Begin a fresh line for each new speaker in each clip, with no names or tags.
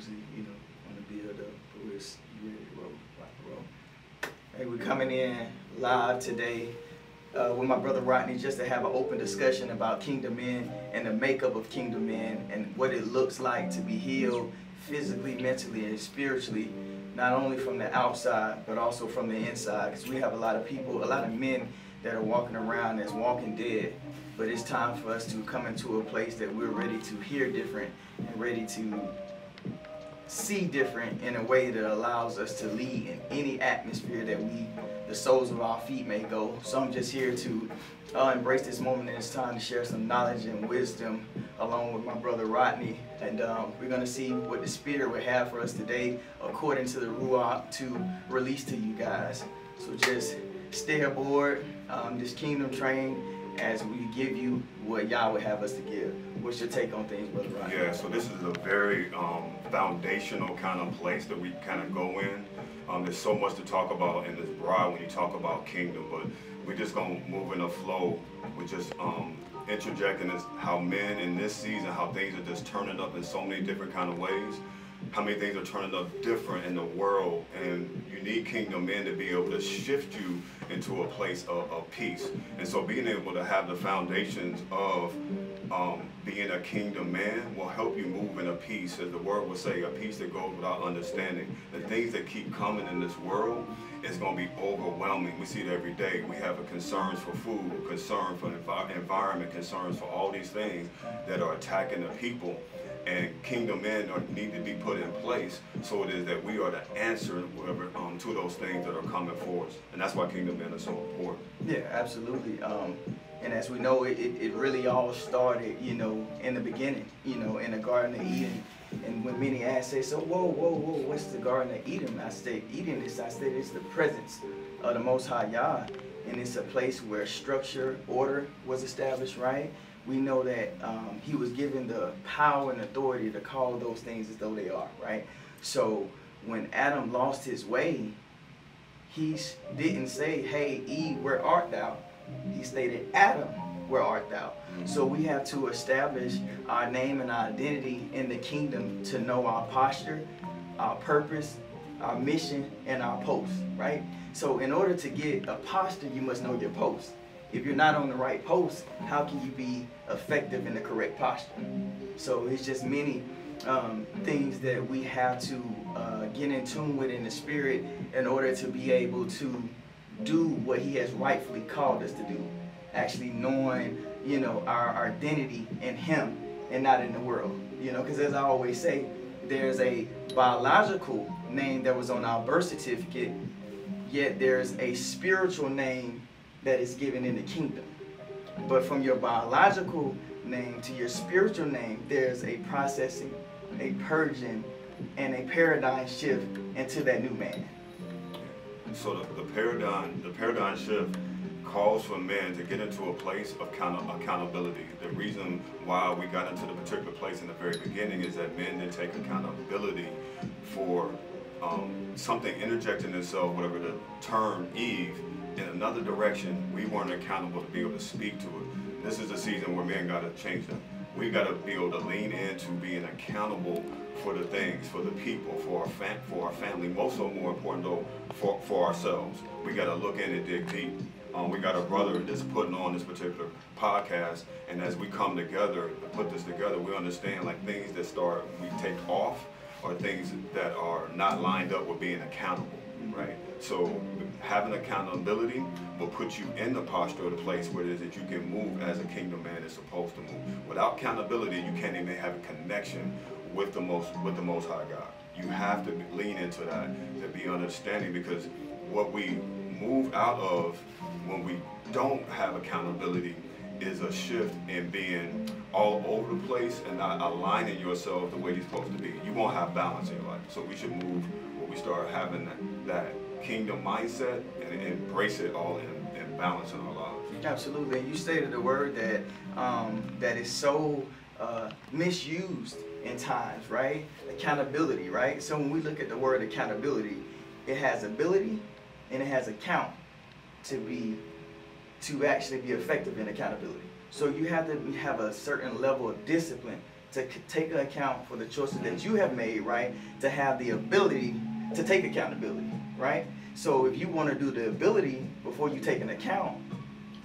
usually, on the build up, but we're ready to roll, rock and roll. Hey, we're coming in live today with my brother Rodney just to have an open discussion about kingdom men and the makeup of kingdom men and what it looks like to be healed physically, mentally, and spiritually, not only from the outside, but also from the inside. Because we have a lot of people, a lot of men that are walking around as walking dead. But it's time for us to come into a place that we're ready to hear different and ready to see different in a way that allows us to lead in any atmosphere that the soles of our feet may go. So I'm just here to embrace this moment and it's time to share some knowledge and wisdom along with my brother Rodney. And we're going to see what the Spirit would have for us today according to the Ruach to release to you guys. So just stay aboard this kingdom train as we give you what Yah would have us to give. What's your take on things, Brother Rodney?
Yeah, so this is a very foundational kind of place that we kind of go in. There's so much to talk about in this broad when you talk about kingdom, but we're just going to move in a flow. We're just interjecting how men in this season, how things are just turning up in so many different kind of ways. How many things are turning up different in the world, and you need kingdom men to be able to shift you into a place of peace. And so being able to have the foundations of being a kingdom man will help you move in a peace, as the word will say, a peace that goes without understanding. The things that keep coming in this world is going to be overwhelming. We see it every day. We have concerns for food, concern for environment, concerns for all these things that are attacking the people. And kingdom men need to be put in place, so it is that we are the answer to those things that are coming for us. And that's why kingdom men are so important.
Yeah, absolutely. And as we know, it really all started, in the beginning, in the Garden of Eden. And when many ask, say, so whoa, what's the Garden of Eden? I state it's the presence of the Most High Yah. And it's a place where structure, order was established, right? We know that he was given the power and authority to call those things as though they are, right? So when Adam lost his way, he didn't say, hey, Eve, where art thou? He stated, Adam, where art thou? So we have to establish our name and our identity in the kingdom to know our posture, our purpose, our mission, and our post, right? So in order to get a posture, you must know your post. If you're not on the right post, how can you be effective in the correct posture? So it's just many things that we have to get in tune with in the Spirit in order to be able to do what he has rightfully called us to do. Actually knowing, our identity in him and not in the world. Because as I always say, there's a biological name that was on our birth certificate, yet there's a spiritual name that is given in the kingdom. But from your biological name to your spiritual name, there's a processing, a purging, and a paradigm shift into that new man.
So the paradigm shift calls for men to get into a place of accountability. The reason why we got into the particular place in the very beginning is that men didn't take accountability for something interjecting itself, whatever the term Eve, in another direction. We weren't accountable to be able to speak to it. This is a season where men got to change them. We got to be able to lean into being accountable for the things, for the people, for our family. Most of more important though, for ourselves. We got to look in and dig deep. We got a brother just putting on this particular podcast, and as we come together to put this together, we understand like things that we take off are things that are not lined up with being accountable, right? So having accountability will put you in the posture of the place where it is that you can move as a kingdom man is supposed to move. Without accountability, you can't even have a connection with the Most High God. You have to lean into that to be understanding, because what we move out of when we don't have accountability is a shift in being all over the place and not aligning yourself the way you're supposed to be. You won't have balance in your life. So we should move when we start having that kingdom mindset and embrace it all in balance in our lives.
Absolutely. And you stated a word that is so misused in times, right? Accountability, right? So when we look at the word accountability, it has ability and it has account to actually be effective in accountability. So you have to have a certain level of discipline to take account for the choices that you have made, right? To have the ability to take accountability, right? So if you want to do the ability before you take an account,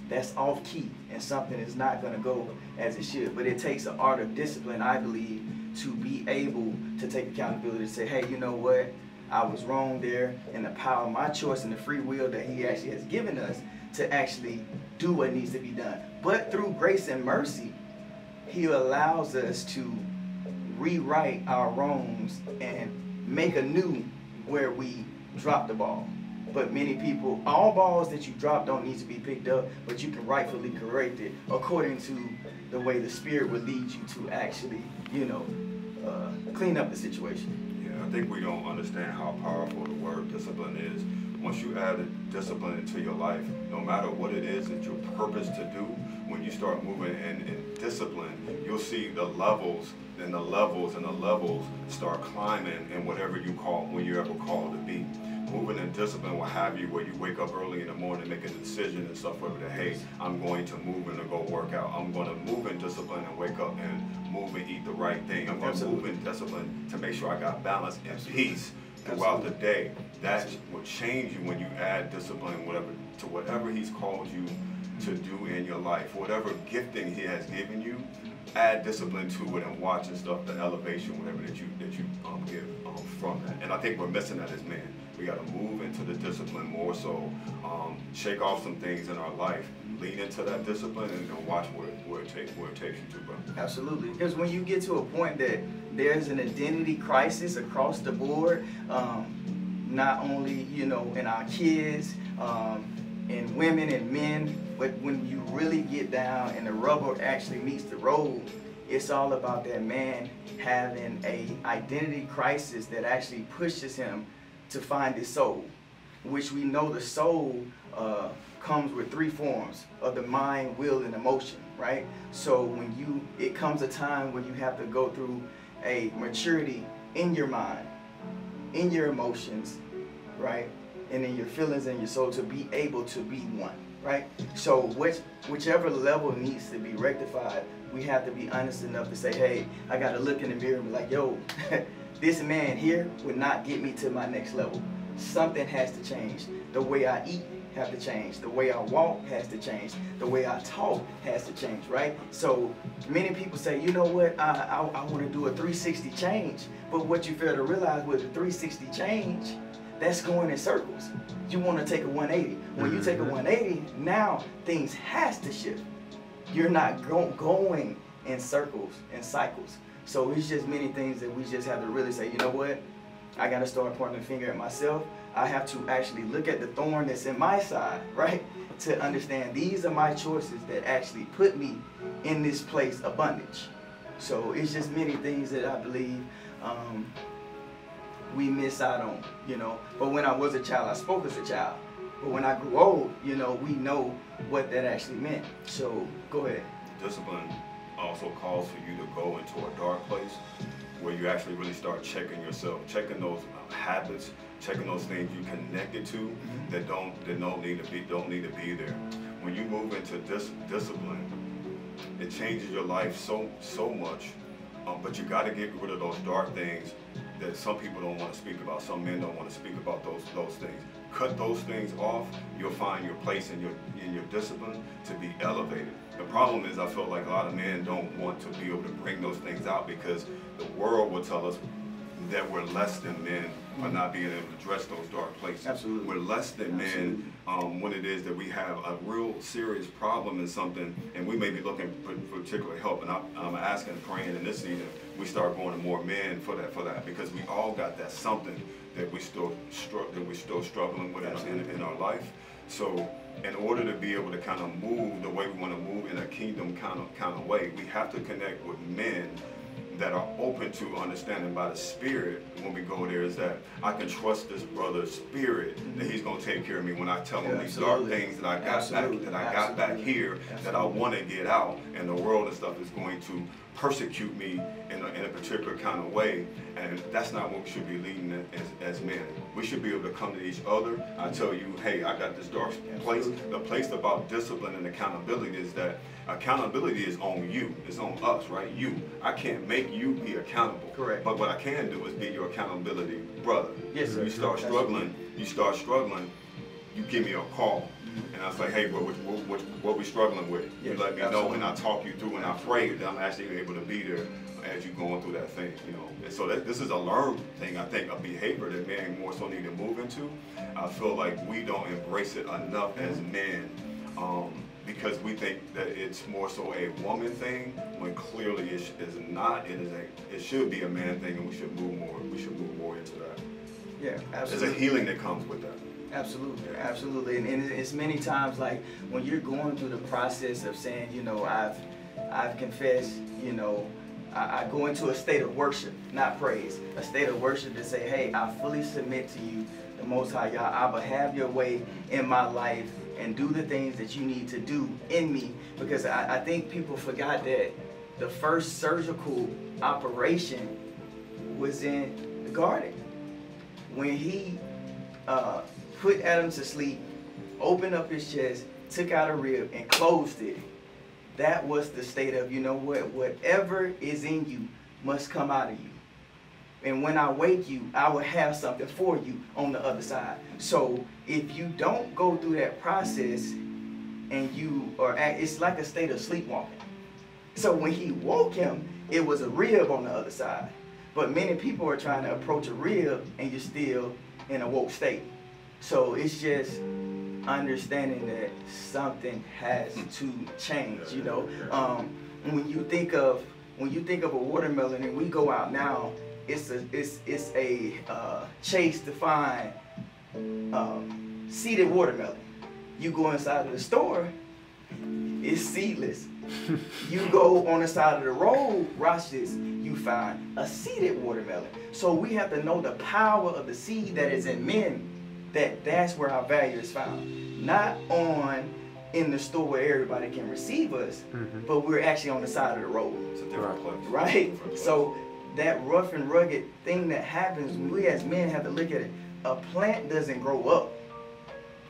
that's off key, and something is not going to go as it should. But it takes an art of discipline, I believe, to be able to take accountability, to say, hey, you know what? I was wrong there, and the power of my choice and the free will that he actually has given us to actually do what needs to be done. But through grace and mercy, he allows us to rewrite our wrongs and make anew where we dropped the ball. But many people, all balls that you drop don't need to be picked up, but you can rightfully correct it according to the way the Spirit would lead you to actually, clean up the situation.
Yeah, I think we don't understand how powerful the word discipline is. Once you add discipline into your life, no matter what it is that you're purposed to do, when you start moving in discipline, you'll see the levels and the levels and the levels start climbing in whatever you call, when you're ever called to be. Moving in discipline will have you where you wake up early in the morning, make a decision and stuff like that. Hey, I'm going to move and go work out. I'm going to move in discipline and wake up and move and eat the right thing. I'm going to move in discipline to make sure I got balance and peace throughout the day. That will change you when you add discipline to whatever he's called you to do in your life. Whatever gifting he has given you, add discipline to it and watch and stuff, the elevation, whatever that you give from that. And I think we're missing that as men. We got to move into the discipline more so, shake off some things in our life, lean into that discipline, and watch where it takes you to, bro.
Absolutely, because when you get to a point that there's an identity crisis across the board, not only in our kids, in women and men, but when you really get down and the rubber actually meets the road, it's all about that man having a identity crisis that actually pushes him to find his soul, which we know the soul comes with three forms of the mind, will, and emotion, right? So when it comes a time when you have to go through a maturity in your mind, in your emotions, right? And in your feelings and your soul to be able to be one, right? So whichever level needs to be rectified, we have to be honest enough to say, hey, I got to look in the mirror and be like, yo, this man here would not get me to my next level. Something has to change. The way I eat has to change. The way I walk has to change. The way I talk has to change, right? So many people say, you know what, I want to do a 360 change. But what you fail to realize with a 360 change, that's going in circles. You want to take a 180. When you take a 180, now things has to shift. You're not going in circles and cycles. So it's just many things that we just have to really say, you know what? I got to start pointing the finger at myself. I have to actually look at the thorn that's in my side, right? To understand these are my choices that actually put me in this place of bondage. So it's just many things that I believe we miss out on, But when I was a child, I spoke as a child. But when I grew old, we know what that actually meant. So go ahead.
Discipline also calls for you to go into a dark place where you actually really start checking yourself, checking those habits, checking those things you connected to that don't need to be there. When you move into discipline, it changes your life so much. But you got to get rid of those dark things that some people don't want to speak about. Some men don't want to speak about those things. Cut those things off. You'll find your place in your discipline to be elevated. The problem is, I feel like a lot of men don't want to be able to bring those things out because the world will tell us that we're less than men for not being able to address those dark places.
Absolutely.
We're less than men when it is that we have a real serious problem in something, and we may be looking for particular help. And I'm asking and praying in this season we start going to more men for that because we all got that something that we're still struggling with in our life. So in order to be able to kind of move the way we want to move in a kingdom kind of way, we have to connect with men that are open to understanding by the Spirit when we go there, is that I can trust this brother's spirit that he's going to take care of me when I tell him these dark things that I got back here that I want to get out, and the world and stuff is going to persecute me in a particular kind of way, and that's not what we should be leading as men. We should be able to come to each other. I tell you, hey, I got this dark place. The place about discipline and accountability is that accountability is on you. It's on us, right? You. I can't make you be accountable.
Correct.
But what I can do is be your accountability brother.
Yes, sir.
You start struggling, you give me a call. And I was like, hey, what we struggling with?
Yes,
You let me
absolutely.
know, and I talk you through, and I pray that I'm actually able to be there as you're going through that thing, you know. And so this is a learned thing, I think, a behavior that men more so need to move into. I feel like we don't embrace it enough as men, because we think that it's more so a woman thing, when clearly it is not. It should be a man thing, and we should move more into that.
Yeah, absolutely.
There's a healing that comes with that.
Absolutely, absolutely, and it's many times like when you're going through the process of saying, you know, I've confessed, you know, I go into a state of worship, not praise, a state of worship to say, hey, I fully submit to you, the Most High Yah. Abba, have your way in my life and do the things that you need to do in me, because I think people forgot that the first surgical operation was in the garden when he put Adam to sleep, opened up his chest, took out a rib, and closed it. That was the state of, you know what, whatever is in you must come out of you. And when I wake you, I will have something for you on the other side. So if you don't go through that process and you are it's like a state of sleepwalking. So when he woke him, it was a rib on the other side. But many people are trying to approach a rib and you're still in a woke state. So it's just understanding that something has to change, you know. When you think of a watermelon, and we go out now, it's a chase to find seeded watermelon. You go inside of the store, it's seedless. You go on the side of the road, watch this, you find a seeded watermelon. So we have to know the power of the seed that is in men. That's where our value is found. Not in the store where everybody can receive us, but we're actually on the side of the road.
It's a different place.
Right?
Different place.
So that rough and rugged thing that happens, we as men have to look at it. A plant doesn't grow up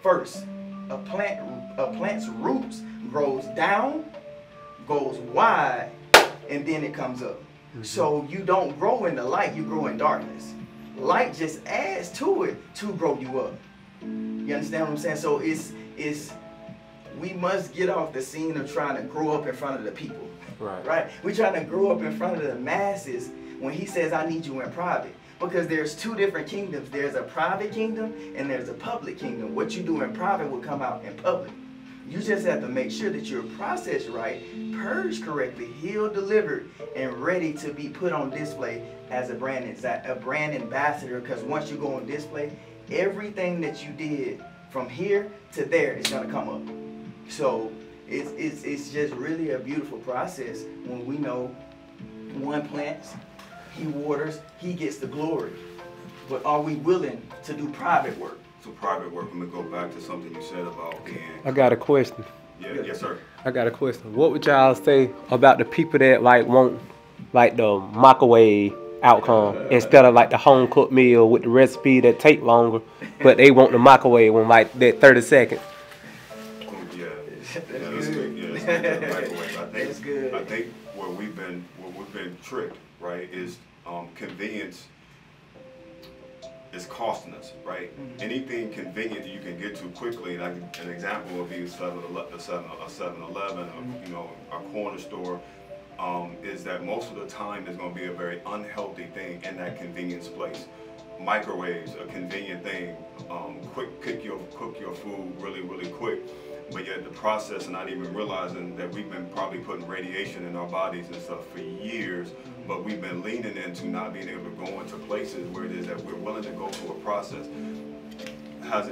first. A plant's roots grows down, goes wide, and then it comes up. So you don't grow in the light, you grow in darkness. Light just adds to it to grow you up. You understand what I'm saying? So we must get off the scene of trying to grow up in front of the people. Right? We're trying to grow up in front of the masses when he says, I need you in private. Because there's two different kingdoms. There's a private kingdom and there's a public kingdom. What you do in private will come out in public. You just have to make sure that you're processed right, purged correctly, healed, delivered, and ready to be put on display as a brand ambassador. Because once you go on display, everything that you did from here to there is going to come up. So it's just really a beautiful process when we know one plants, he waters, he gets the glory. But are we willing to do private work?
So private work, I'm going to go back to something you said about being...
I got a question.
Yeah, yes, sir.
I got a question. What would y'all say about the people that like want like the microwave outcome instead of like the home cooked meal with the recipe that take longer, but they want the microwave one like that 30 seconds?
Yeah, that's good. Yeah, that's good. Microwave.
That's good.
I think where we've been tricked, right, is convenience is costing us, right? Anything convenient that you can get to quickly, and an example would be a 7-Eleven, you know, a corner store, is that most of the time is going to be a very unhealthy thing in that convenience place. Microwaves, a convenient thing, cook your food really, really quick. But yet the process, and not even realizing that we've been probably putting radiation in our bodies and stuff for years, but we've been leaning into not being able to go into places where it is that we're willing to go through a process.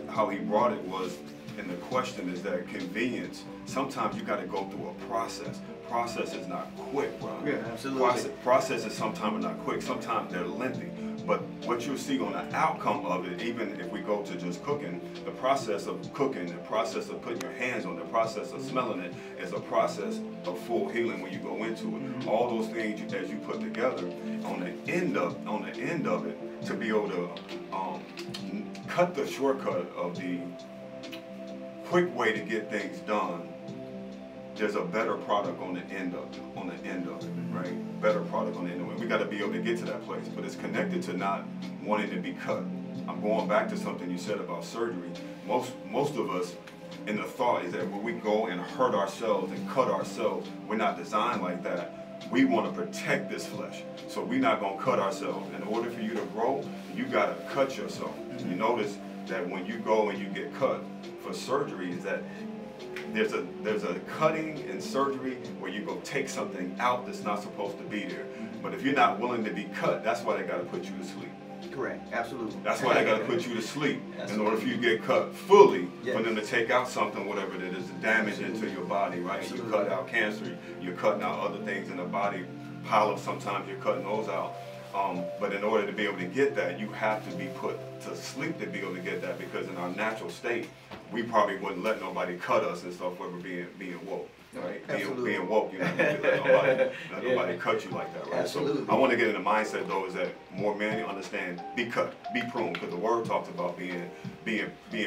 How he brought it was, and the question is that convenience, sometimes you got to go through a process. Process is not quick, bro.
Yeah, absolutely.
Processes sometimes are not quick. Sometimes they're lengthy. But what you'll see on the outcome of it, even if we go to just cooking, the process of cooking, the process of putting your hands on it, the process of smelling it, is a process of full healing when you go into it. All those things as you put together, on the end of it, to be able to cut the shortcut of the quick way to get things done, there's a better product on the end of it, right? Better product on the end of it. We got to be able to get to that place, but it's connected to not wanting to be cut. I'm going back to something you said about surgery. Most of us, in the thought is that when we go and hurt ourselves and cut ourselves, we're not designed like that. We want to protect this flesh, so we're not going to cut ourselves. In order for you to grow, you got to cut yourself. You notice that when you go and you get cut for surgery, is that there's a cutting in surgery where you go take something out that's not supposed to be there. But if you're not willing to be cut, that's why they got to put you to sleep.
Correct, absolutely.
That's why they got to put you to sleep in order for you to get cut fully,
yes.
for them to take out something, whatever it is, damage into your body, right?
Absolutely.
You cut out cancer, you're cutting out other things in the body, polyps, sometimes you're cutting those out. But in order to be able to get that, you have to be put to sleep to be able to get that, because in our natural state, we probably wouldn't let nobody cut us and stuff when we're being woke, right? Being woke, you're not going to let nobody cut you like that, right?
Absolutely.
So I want to get in the mindset, though, is that more men understand, be cut, be pruned, because the word talks about being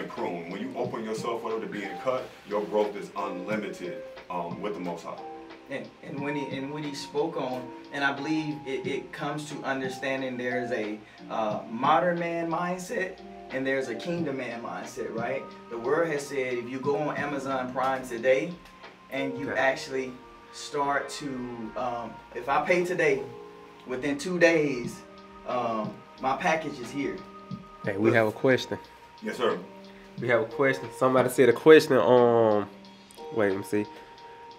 pruned. When you open yourself up to being cut, your growth is unlimited with the Most High.
And when he spoke on, and I believe it comes to understanding there's a modern man mindset and there's a kingdom man mindset, right? The word has said if you go on Amazon Prime today and you actually start to, if I pay today, within 2 days, my package is here.
Hey, we have a question.
Yes, sir.
We have a question. Somebody said a question on, wait, let me see.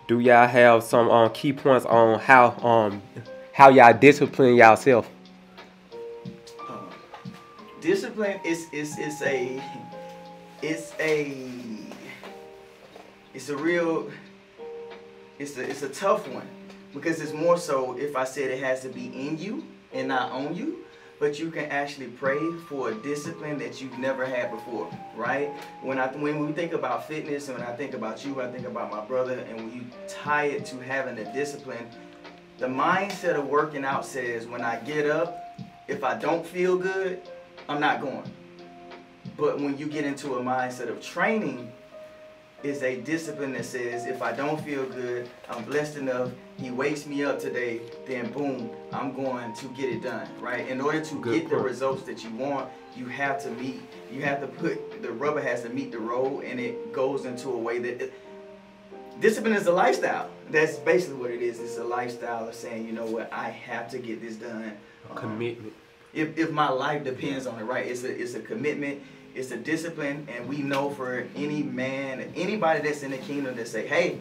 Do y'all have some key points on how y'all discipline yourself?
Discipline is a tough one, because it's more so, if I said it has to be in you and not on you, but you can actually pray for a discipline that you've never had before, right? When we think about fitness, and when I think about you, I think about my brother, and when you tie it to having a discipline, the mindset of working out says, when I get up, if I don't feel good, I'm not going. But when you get into a mindset of training, is a discipline that says, if I don't feel good, I'm blessed enough, he wakes me up today, then boom, I'm going to get it done, right? In order to get the results that you want, the rubber has to meet the road, and it goes into a way that, discipline is a lifestyle. That's basically what it is. It's a lifestyle of saying, you know what, I have to get this done.
Commitment.
If my life depends on it, right? It's a commitment. It's a discipline, and we know for any man, anybody that's in the kingdom that say, hey,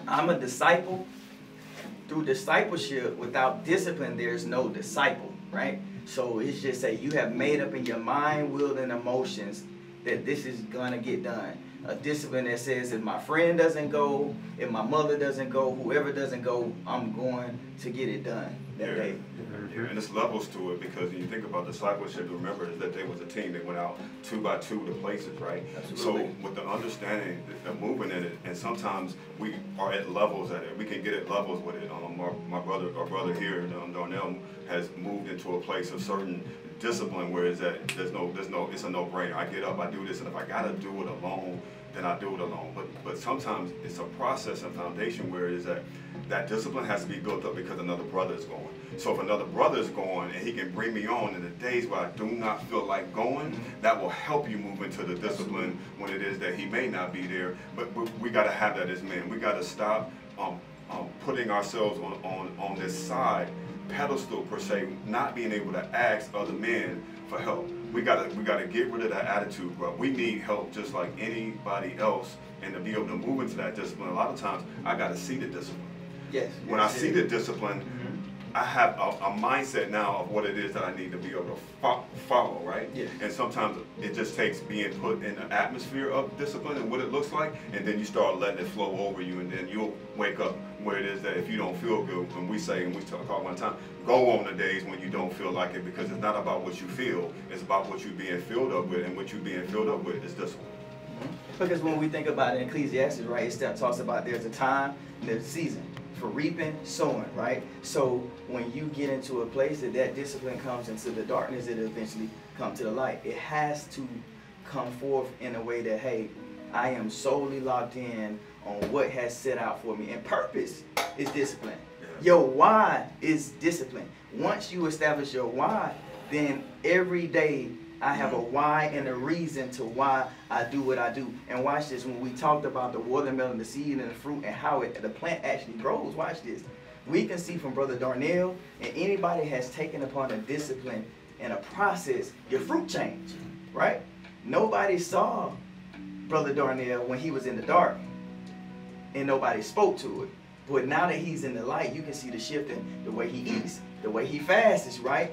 I'm a disciple. Through discipleship, without discipline, there's no disciple, right? So it's just say you have made up in your mind, will, and emotions that this is gonna get done. A discipline that says, if my friend doesn't go, if my mother doesn't go, whoever doesn't go, I'm going to get it done that day.
Yeah, and there's levels to it, because when you think about discipleship, remember is that they was a team that went out 2 by 2 to places, right?
Absolutely.
So with the understanding, the moving in it, and sometimes we are at levels at it. We can get at levels with it. Our brother here, Darnell, has moved into a place of certain discipline where it's that it's a no-brainer. I get up, I do this, and if I gotta do it alone, then I do it alone. But sometimes it's a process and foundation where it is that discipline has to be built up because another brother is going. So if another brother is going and he can bring me on in the days where I do not feel like going, that will help you move into the discipline when it is that he may not be there. But we got to have that as men. We got to stop putting ourselves on this side pedestal per se, not being able to ask other men for help. We gotta get rid of that attitude, bro. We need help just like anybody else, and to be able to move into that discipline, a lot of times I gotta see the discipline.
Yes.
When I see the discipline, I have a mindset now of what it is that I need to be able to follow, right?
Yeah.
And sometimes it just takes being put in an atmosphere of discipline and what it looks like, and then you start letting it flow over you, and then you'll wake up where it is that if you don't feel good, when we say, and we talk about one time, go on the days when you don't feel like it, because it's not about what you feel, it's about what you're being filled up with, and what you're being filled up with is discipline.
Because when we think about it in Ecclesiastes, right, it talks about there's a time and there's a season for reaping, sowing, right? So when you get into a place that discipline comes into the darkness, it eventually comes to the light. It has to come forth in a way that, hey, I am solely locked in on what has set out for me. And purpose is discipline. Your why is discipline. Once you establish your why, then every day I have a why and a reason to why I do what I do. And watch this, when we talked about the watermelon, the seed, and the fruit, and how the plant actually grows, watch this. We can see from Brother Darnell, and anybody has taken upon a discipline and a process, your fruit change, right? Nobody saw Brother Darnell when he was in the dark, and nobody spoke to it. But now that he's in the light, you can see the shift in the way he eats, the way he fasts, right?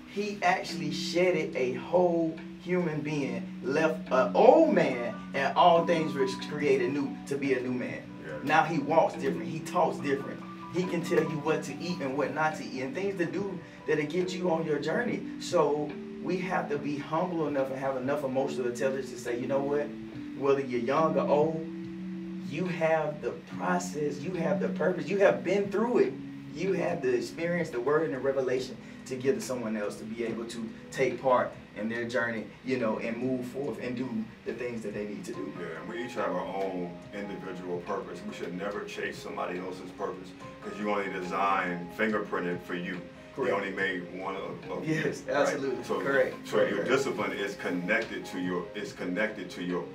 He actually shedded a whole human being, left an old man, and all things were created new to be a new man. Yeah. Now he walks different, he talks different. He can tell you what to eat and what not to eat, and things to do that'll get you on your journey. So we have to be humble enough and have enough emotional intelligence to say, you know what, whether you're young or old, you have the process, you have the purpose, you have been through it. You have the experience, the word, and the revelation to give to someone else to be able to take part in their journey, you know, and move forth and do the things that they need to do.
Yeah, and we each have our own individual purpose. We should never chase somebody else's purpose, because you only designed, fingerprinted for you. Correct. You only made one of you.
Yes, absolutely.
Right? So,
correct.
So your discipline is connected to your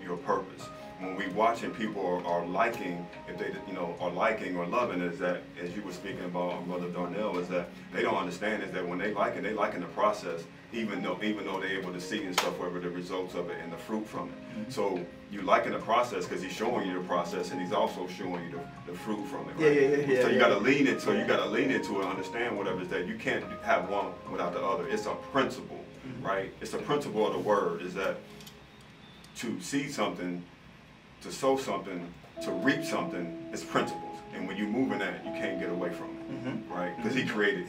your purpose. When we watching people are liking, if they are liking or loving, is that, as you were speaking about Brother Darnell, is that they don't understand is that when they like the process, even though they're able to see and stuff, whatever the results of it and the fruit from it. Mm-hmm. So you liking the process because he's showing you the process, and he's also showing you the fruit from it. Right?
Yeah.
So you got to lean it. So you got to lean into it, understand whatever it is that you can't have one without the other. It's a principle, mm-hmm. right? It's a principle of the word. Is that to see something, to sow something, to reap something, it's principles. And when you move in that, you can't get away from it, mm-hmm. right? Because he created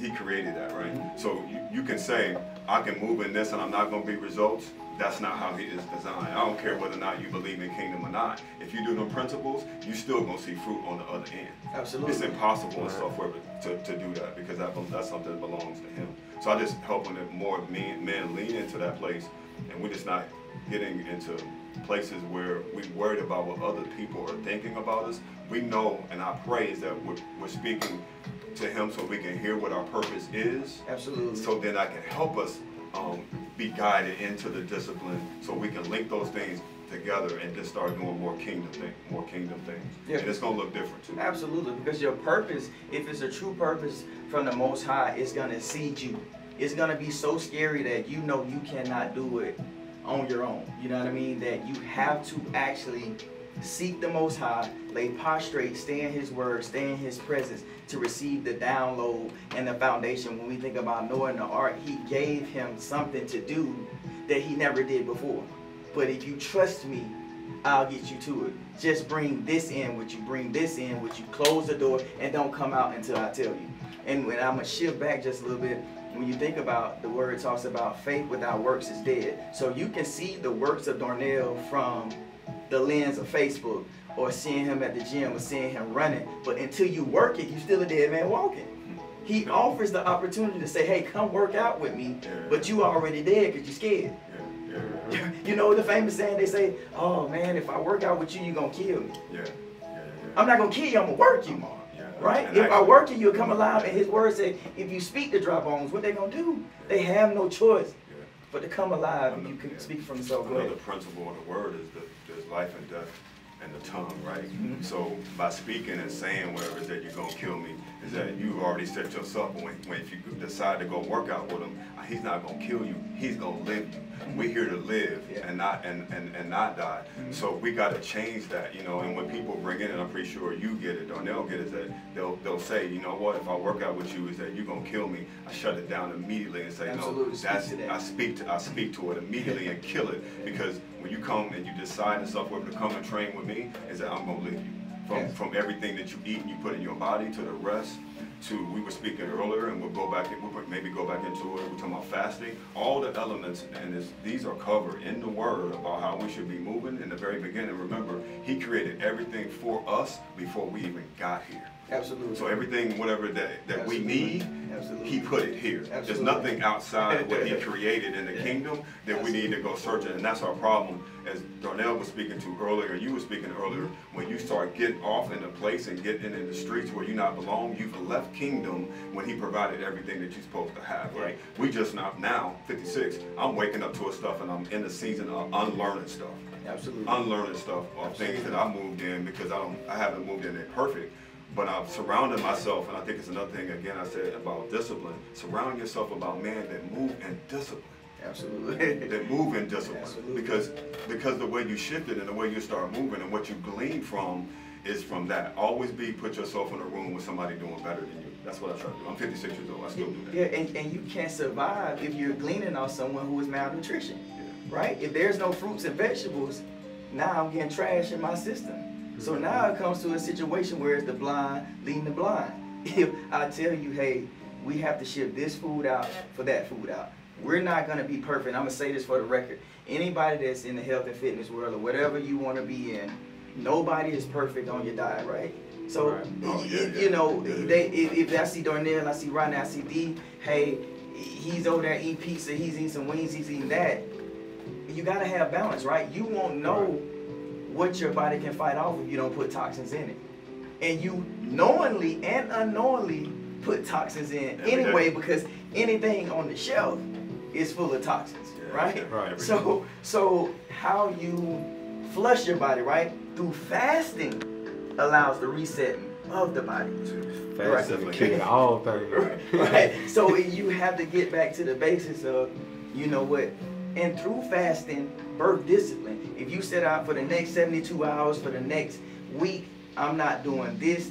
that, right? Mm-hmm. So you can say, I can move in this and I'm not going to be results. That's not how he is designed. I don't care whether or not you believe in kingdom or not. If you do them principles, you still going to see fruit on the other end.
Absolutely.
It's impossible in software to do that, because that's something that belongs to him. So I just helping that more men lean into that place, and we're just not getting into places where we're worried about what other people are thinking about us. We know, and I pray is that we're speaking to him so we can hear what our purpose is.
Absolutely.
So then I can help us be guided into the discipline, so we can link those things together and just start doing more kingdom things. Yeah. And it's gonna look different too.
Absolutely, because your purpose, if it's a true purpose from the Most High, it's gonna seed you. It's gonna be so scary that you know you cannot do it on your own. You know what I mean? That you have to actually seek the Most High, lay prostrate, stay in His Word, stay in His presence to receive the download and the foundation. When we think about Noah and the ark, He gave him something to do that he never did before. But if you trust me, I'll get you to it. Just bring this in with you, bring this in with you, close the door, and don't come out until I tell you. And when I'm going to shift back just a little bit, when you think about the word, it talks about faith without works is dead. So you can see the works of Darnell from the lens of Facebook, or seeing him at the gym, or seeing him running. But until you work it, you still a dead man walking. He offers the opportunity to say, hey, come work out with me, but you already dead because you're scared. You know the famous saying, they say, oh man, if I work out with you, you're going to kill me. I'm not going to kill you, I'm going to work you. Right? And if I work you, you'll come alive. And his word said, if you speak to dry bones, what they going to do? They have no choice but to come alive. And you can speak from the soul.
Another principle of the word is that there's life and death and the tongue, right? So by speaking and saying whatever it is that you're gonna kill me, is that you've already set yourself when if you decide to go work out with him, he's not gonna kill you, he's gonna live you. We're here to live and not die. So we gotta change that, you know. And when people bring in, and I'm pretty sure you get it, Darnell get it, is that they'll say, you know what, if I work out with you, is that you're gonna kill me. I shut it down immediately and say,
Absolutely.
no, that's I speak to it immediately and kill it, because when you come and you decide and stuff to come and train with me, is that I'm gonna live you. From everything that you eat and you put in your body to the rest, to we were speaking earlier, and we'll maybe go back into it. We're talking about fasting. All the elements, and these are covered in the Word about how we should be moving in the very beginning. Remember, He created everything for us before we even got here.
Absolutely.
So everything, whatever that we need, He put it here.
Absolutely.
There's nothing outside of what He created in the kingdom that we need to go search it, and that's our problem. As Darnell was speaking to earlier, you were speaking earlier, when you start getting off in a place and getting in the streets where you not belong, you've left kingdom when He provided everything that you're supposed to have, right? We just now 56, I'm waking up to a stuff and I'm in the season of unlearning stuff.
Absolutely.
Unlearning stuff of things that I moved in, because I haven't moved in it perfect. But I've surrounded myself, and I think it's another thing, again, I said about discipline. Surround yourself about men that move in discipline.
Absolutely.
That move in discipline.
Absolutely.
Because the way you shifted and the way you start moving and what you glean from is from that. Always put yourself in a room with somebody doing better than you. That's what I try to do. I'm 56 years old. I still do that.
Yeah, and you can't survive if you're gleaning on someone who is malnutrition, right? If there's no fruits and vegetables, now I'm getting trash in my system. So now it comes to a situation where it's the blind leading the blind. If I tell you, hey, we have to ship this food out for that food out, we're not going to be perfect. I'm going to say this for the record. Anybody that's in the health and fitness world or whatever you want to be in, nobody is perfect on your diet, right? So, you know, if I see Darnell and I see Rodney, I see D, hey, he's over there eating pizza, he's eating some wings, he's eating that. You got to have balance, right? You won't know what your body can fight off if you don't put toxins in it. And you knowingly and unknowingly put toxins in anyway, because anything on the shelf is full of toxins, right? So how you flush your body, right? Through fasting allows the resetting of the body.
Fasting is kicking all things.
Right. So you have to get back to the basics of, you know what, and through fasting, birth discipline. If you set out for the next 72 hours, for the next week, I'm not doing this,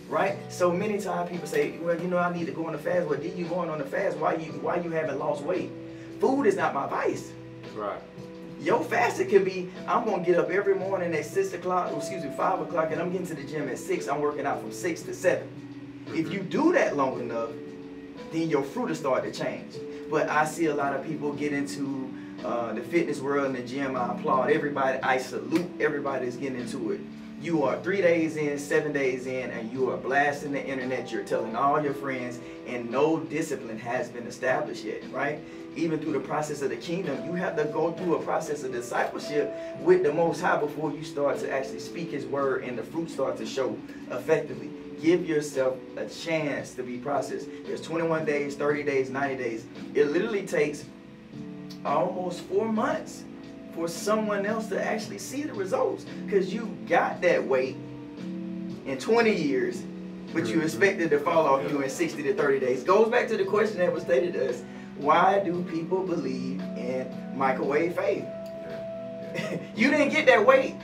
right? So many times people say, well, you know, I need to go on a fast. Well, did you going on a fast? Why you haven't lost weight? Food is not my vice.
Right.
Your fasting could be, I'm going to get up every morning at 5 o'clock, and I'm getting to the gym at 6. I'm working out from 6 to 7. If you do that long enough, then your fruit will start to change. But I see a lot of people get into the fitness world and the gym. I applaud everybody. I salute everybody that's getting into it. You are 3 days in, 7 days in, and you are blasting the internet. You're telling all your friends, and no discipline has been established yet, right? Even through the process of the kingdom, you have to go through a process of discipleship with the Most High before you start to actually speak His word and the fruit start to show effectively. Give yourself a chance to be processed. There's 21 days, 30 days, 90 days. It literally takes almost 4 months for someone else to actually see the results, because you got that weight in 20 years, but you expected to fall off you in 60 to 30 days. Goes back to the question that was stated to us. Why do people believe in microwave faith? You didn't get that weight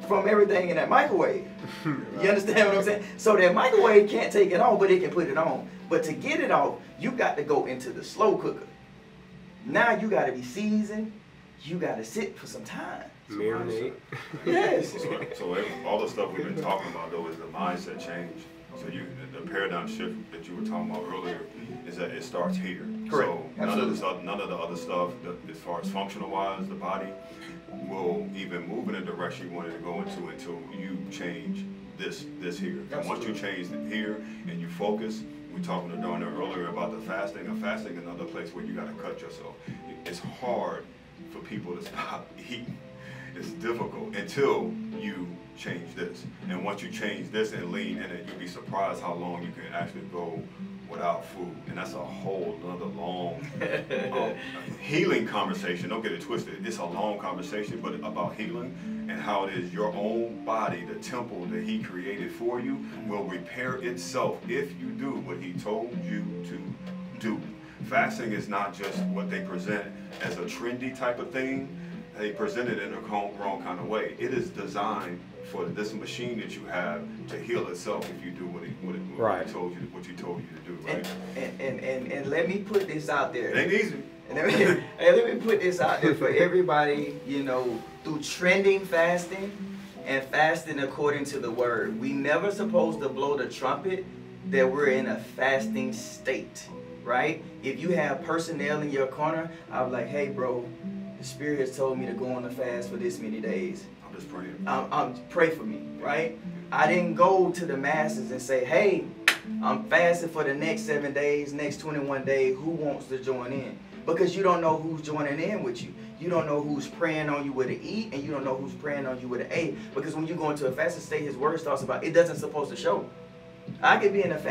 from everything in that microwave. You understand what I'm saying? So that microwave can't take it off, but it can put it on. But to get it off, you got to go into the slow cooker. Now you got to be seasoned. You got to sit for some time.
Marinate.
Yes.
So all the stuff we've been talking about, though, is the mindset change. So the paradigm shift that you were talking about earlier is that it starts here.
Correct.
So none of the other stuff, as far as functional wise, the body will even move in the direction you wanted to go into until you change this here. And once you change here and you focus, we were talking to Darnell earlier about the fasting. And fasting is another place where you got to cut yourself. It's hard for people to stop eating. It's difficult until you change this. And once you change this and lean in it, you'll be surprised how long you can actually go without about food, and that's a whole other long healing conversation. Don't get it twisted. It's a long conversation, but about healing and how it is your own body, the temple that he created for you, will repair itself if you do what he told you to do. Fasting is not just what they present as a trendy type of thing. They present it in a wrong kind of way. It is designed for this machine that you have to heal itself if you do what he told you to do, right?
And let me put this out there.
It ain't easy.
Let me put this out there for everybody, you know, through trending fasting and fasting according to the word. We never supposed to blow the trumpet that we're in a fasting state, right? If you have personnel in your corner, I'm like, hey, bro, the Spirit has told me to go on a fast for this many days.
I'm just praying.
Pray for me, right? I didn't go to the masses and say, hey, I'm fasting for the next 7 days, next 21 days. Who wants to join in? Because you don't know who's joining in with you. You don't know who's praying on you with an E, and you don't know who's praying on you with an A. Because when you go into a fasted state, his word talks about it doesn't supposed to show. I could be in a fast